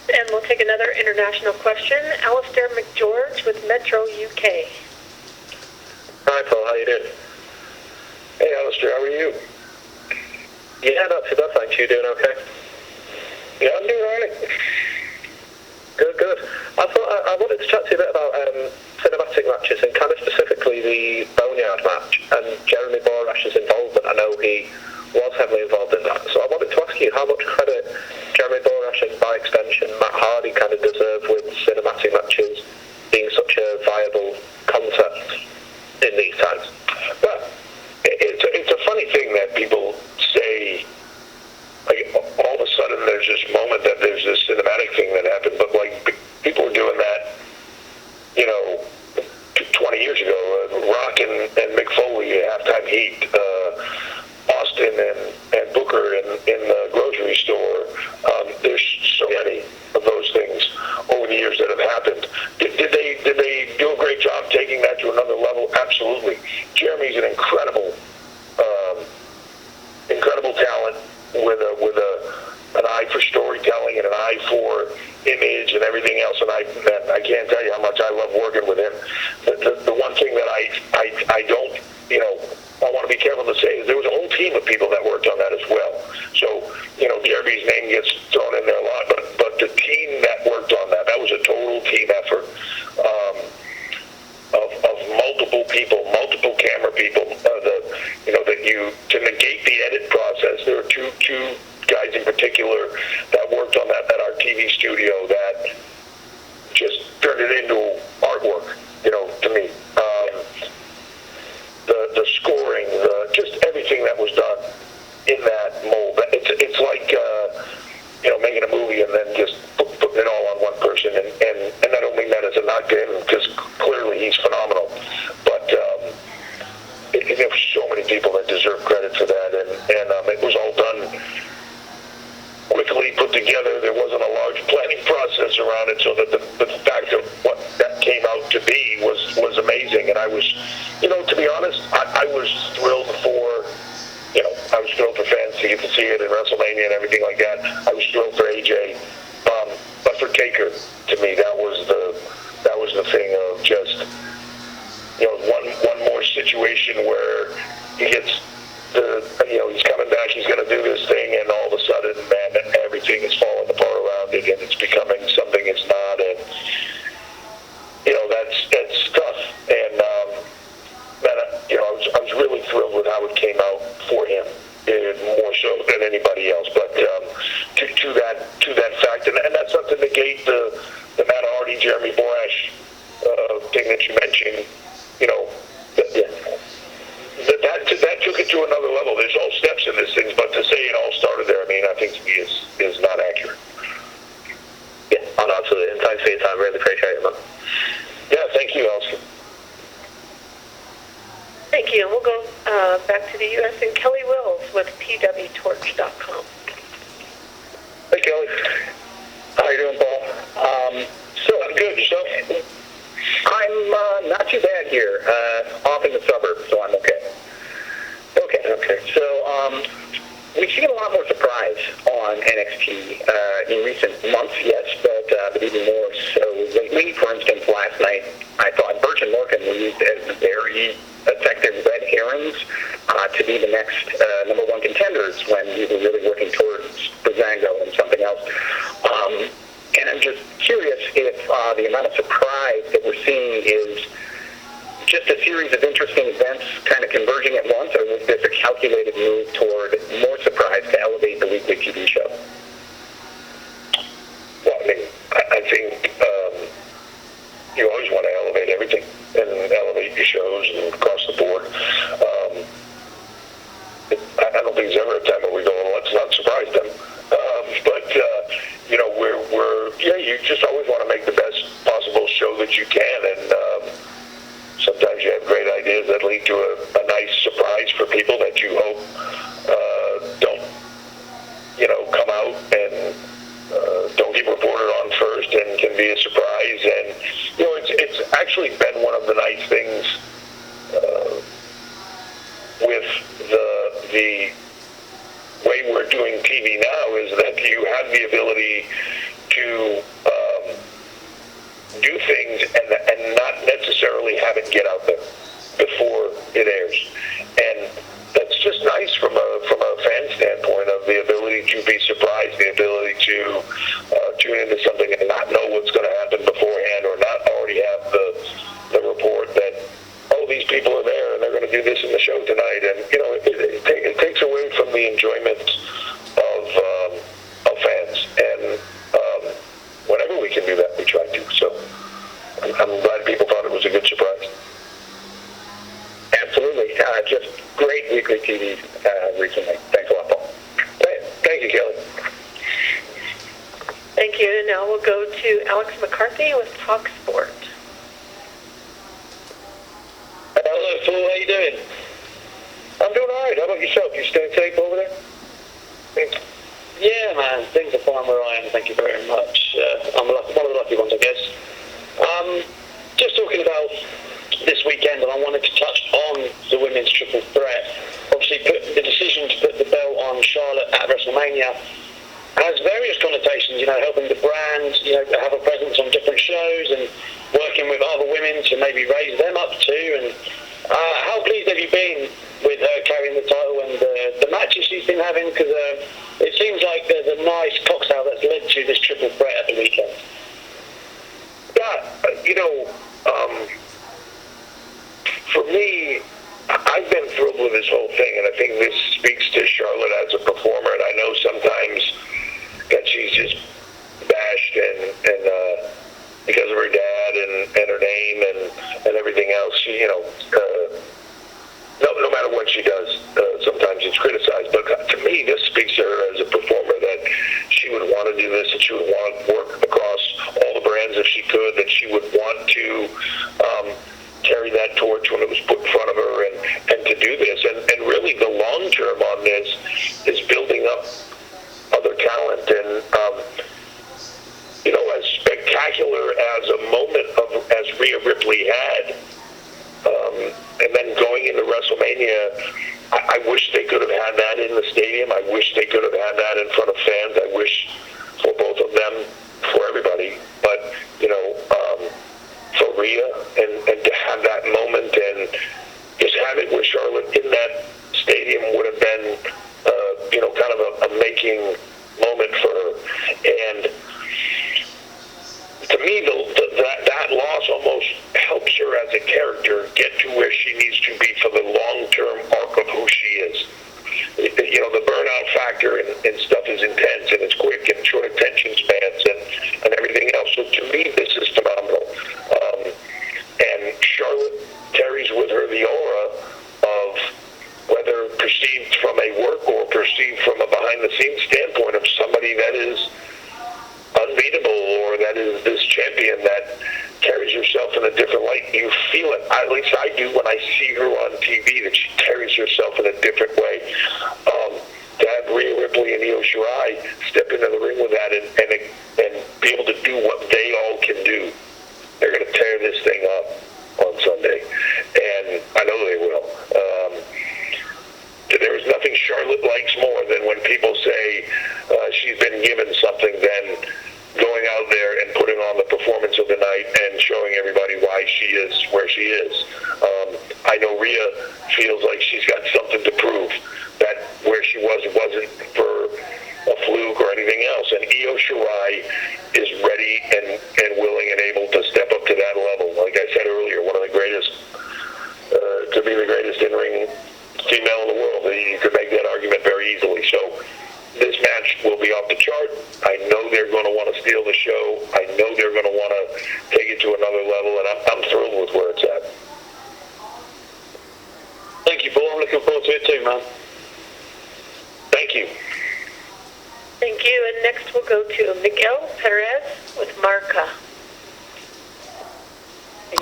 And we'll take another international question. Alistair McGeorge with Metro UK. Hi, Paul. How you doing? Hey, Alistair. How are you? Yeah, not too bad, thanks. You doing okay? Yeah, I'm doing all right. Good. I wanted to chat to you a bit about cinematic matches and kind of specifically the Boneyard match and Jeremy Borash's involvement. I know he was heavily involved in that. So I wanted to ask you how much credit Jeremy Borash and by extension Matt Hardy kind of deserve with cinematic matches being such a viable concept in these times. Well, it's a funny thing that people say, like, all of a sudden there's this moment that there's this cinematic thing that happened, but like people were doing that, 20 years ago. Rock and Mick Foley, halftime heat, Austin and Booker in the grocery store. There's so many of those things over the years that have happened. Did they do a great job taking that to another level? Absolutely. Jeremy's an incredible talent with an eye for storytelling and an eye for image and everything else. And I can't tell you how much I love working with him. The one thing that I don't, I want to be careful to say is there was a whole team of people that worked on that as well. So, Jeremy's name gets thrown in there a lot, but the team that worked on that was a total team effort of multiple people, multiple camera people. To negate the edit process, there were two guys in particular that worked on that at our TV studio that just turned it into artwork, to me. The scoring, just everything that was done in that mold. It's like, making a movie and then just putting it all on one person. And I don't mean that as a knock to him, because clearly he's phenomenal. But there's so many people that deserve credit for that. And it was all done quickly put together. There wasn't a large planning process around it, so that the fact of what that came out to be was amazing. And I was, to be honest, I was thrilled for, I was thrilled for fans to get to see it in WrestleMania and everything like that. I was thrilled for AJ, but for Taker, to me, that was the thing of just, one more situation where he gets he's coming back, he's going to do this thing, and all of a sudden, man, everything is falling apart around it, and it's becoming something it's not, and, that's tough, and, I was really thrilled with how it came out for him, more so than anybody else, but to that fact, and that's not to negate the Matt Hardy, Jeremy Borash thing that you mentioned, that took it to another level. There's all steps in this thing, but to say it all started there, I think to me is not accurate. Yeah, absolutely. And thanks for your time. Really appreciate it, man. Yeah, thank you, Alistair. Thank you. We'll go back to the U.S. and Kelly Wills with pwtorch.com. Hey, Kelly. How you doing, Paul? I'm good. Yourself? I'm not too bad here. Off in the suburbs, so I'm okay. Okay. So we've seen a lot more surprise on NXT in recent months, yes, but even more so lately. For instance, last night I thought Birch and Morgan were used as very effective red herrings to be the next number one contenders when we were really working towards Breezango and something else. And I'm just curious if the amount of surprise that we're seeing is just a series of interesting events kind of converging at once, or was this a calculated move toward more surprise to elevate the weekly TV show? Well, I think you always want to elevate everything and elevate your shows and across the board. I don't think there's ever a time when we go, well, let's not surprise them. You just always want to make the best possible show that you can, and sometimes you have great ideas that lead to a nice surprise for people that you hope don't, come out and don't get reported on first and can be a surprise. And, it's actually been one of the nice things with the way we're doing TV now is that you have the ability to do things and not necessarily have it get out there before it airs. And that's just nice from a fan standpoint, of the ability to be surprised, the ability to tune into something and not know what's going to happen beforehand, or not already have the report that, oh, these people are there and they're going to do this in the show tonight. And, you know, it takes away from the enjoyment of fans. And whenever we can do that, we try to. So I'm glad people thought it was a good surprise. Absolutely. Just great weekly TV recently. Thanks a lot, Paul. Thank you, Kelly. Thank you. And now we'll go to Alex McCarthy with Talk Sport. Hello, Paul. How you doing? I'm doing all right. How about yourself? You staying safe over there? Yeah, man. Things are fine where I am. Thank you very much. I'm one of the lucky ones, I guess. Just talking about this weekend, and I wanted to touch on the women's triple threat. Obviously, the decision to put the belt on Charlotte at WrestleMania has various connotations, you know, helping the brand, you know, have a presence on different shows and working with other women to maybe raise them up too. And how pleased have you been with her carrying the title and the matches she's been having? Because it seems like there's a nice cocktail that's led to this triple threat at the weekend. Yeah, you know, for me, I've been thrilled with this whole thing, and I think this speaks to Charlotte as a performer. And I know sometimes that she's just bashed and because of her dad and her name and everything else, she, you know, no matter what she does, sometimes it's criticized. But to me, this speaks to her as a performer, that she would want to do this, that she would want to work across all the brands if she could, that she would want to carry that torch when it was put in front of her, and to do this. And really the long term on this is building up other talent. And, you know, as spectacular as a moment as Rhea Ripley had, and then going into WrestleMania, I wish they could have had that in the stadium. I wish they could have had that in front of fans. I wish for both of them, for everybody. But, you know, for Rhea, and to have that moment and just have it with Charlotte in that stadium would have been, you know, kind of a making moment for her. And to me, that loss almost helps her as a character get to where she needs to be for the long-term arc of who she is. You know, the burnout factor and stuff is intense, and it's quick, and short attention spans, and everything else. So to me, this is phenomenal. And Charlotte carries with her the aura of, whether perceived from a work or perceived from a behind-the-scenes standpoint, of somebody that is unbeatable, or that is this champion that carries herself in a different light. You feel it. At least I do when I see her on TV, that she carries herself in a different way. To have Rhea Ripley and Io Shirai step into the ring with that and be able to do what they all can do. They're going to tear this thing up on Sunday, and I know they will. There is nothing Charlotte likes more than when people say she's been given something, than going out there and putting on the performance of the night and showing everybody why she is where she is. I know Rhea feels like she's got something to prove, that where she wasn't for a fluke or anything else. And Io Shirai is ready and willing and able to step up to that level. Like I said earlier, one of the greatest, to be the greatest in-ring female in the world. You could make that argument very easily. So this match will be off the chart. I know they're going to want to steal the show. I know they're going to want to take it to another level, and I'm thrilled with where it's at. Thank you, Paul. I'm looking forward to it too, man. Thank you. Thank you. And next we'll go to Miguel Perez with Marca. Hey,